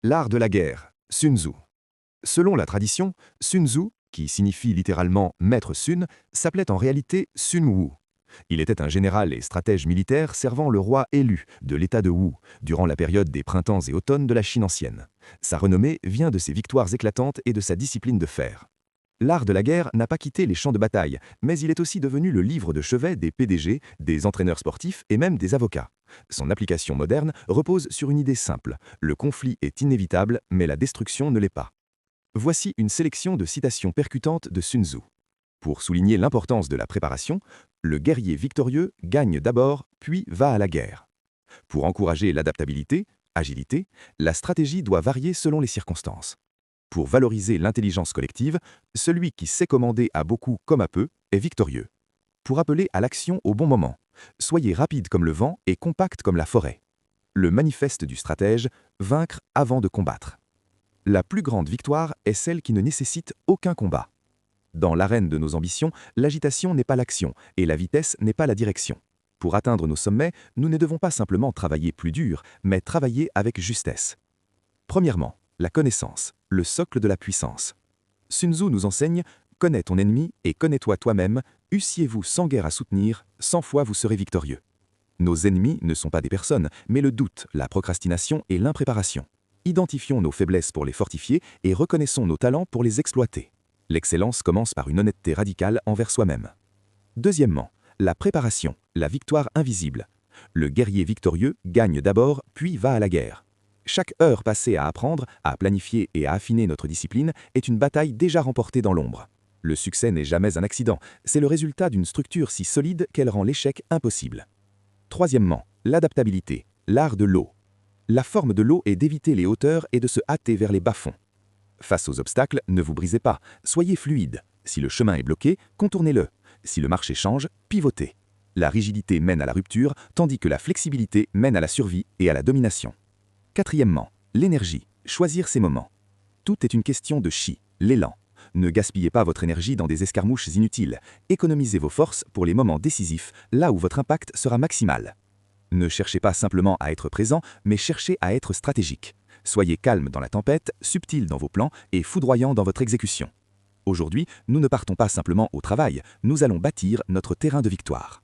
L'art de la guerre, Sun Tzu. Selon la tradition, Sun Tzu, qui signifie littéralement maître Sun, s'appelait en réalité Sun Wu. Il était un général et stratège militaire servant le roi élu de l'état de Wu durant la période des printemps et automnes de la Chine ancienne. Sa renommée vient de ses victoires éclatantes et de sa discipline de fer. L'art de la guerre n'a pas quitté les champs de bataille, mais il est aussi devenu le livre de chevet des PDG, des entraîneurs sportifs et même des avocats. Son application moderne repose sur une idée simple: le conflit est inévitable, mais la destruction ne l'est pas. Voici une sélection de citations percutantes de Sun Tzu. Pour souligner l'importance de la préparation, le guerrier victorieux gagne d'abord, puis va à la guerre. Pour encourager l'adaptabilité, agilité, la stratégie doit varier selon les circonstances. Pour valoriser l'intelligence collective, celui qui sait commander à beaucoup comme à peu est victorieux. Pour appeler à l'action au bon moment, soyez rapide comme le vent et compact comme la forêt. Le manifeste du stratège: vaincre avant de combattre. La plus grande victoire est celle qui ne nécessite aucun combat. Dans l'arène de nos ambitions, l'agitation n'est pas l'action et la vitesse n'est pas la direction. Pour atteindre nos sommets, nous ne devons pas simplement travailler plus dur, mais travailler avec justesse. Premièrement, la connaissance, le socle de la puissance. Sun Tzu nous enseigne: connais ton ennemi et connais-toi toi-même, eussiez-vous 100 guerres à soutenir, 100 fois vous serez victorieux. Nos ennemis ne sont pas des personnes, mais le doute, la procrastination et l'impréparation. Identifions nos faiblesses pour les fortifier et reconnaissons nos talents pour les exploiter. L'excellence commence par une honnêteté radicale envers soi-même. Deuxièmement, la préparation, la victoire invisible. Le guerrier victorieux gagne d'abord, puis va à la guerre. Chaque heure passée à apprendre, à planifier et à affiner notre discipline est une bataille déjà remportée dans l'ombre. Le succès n'est jamais un accident, c'est le résultat d'une structure si solide qu'elle rend l'échec impossible. Troisièmement, l'adaptabilité, l'art de l'eau. La forme de l'eau est d'éviter les hauteurs et de se hâter vers les bas-fonds. Face aux obstacles, ne vous brisez pas, soyez fluide. Si le chemin est bloqué, contournez-le. Si le marché change, pivotez. La rigidité mène à la rupture, tandis que la flexibilité mène à la survie et à la domination. Quatrièmement, l'énergie, choisir ses moments. Tout est une question de chi, l'élan. Ne gaspillez pas votre énergie dans des escarmouches inutiles. Économisez vos forces pour les moments décisifs, là où votre impact sera maximal. Ne cherchez pas simplement à être présent, mais cherchez à être stratégique. Soyez calme dans la tempête, subtil dans vos plans et foudroyant dans votre exécution. Aujourd'hui, nous ne partons pas simplement au travail, nous allons bâtir notre terrain de victoire.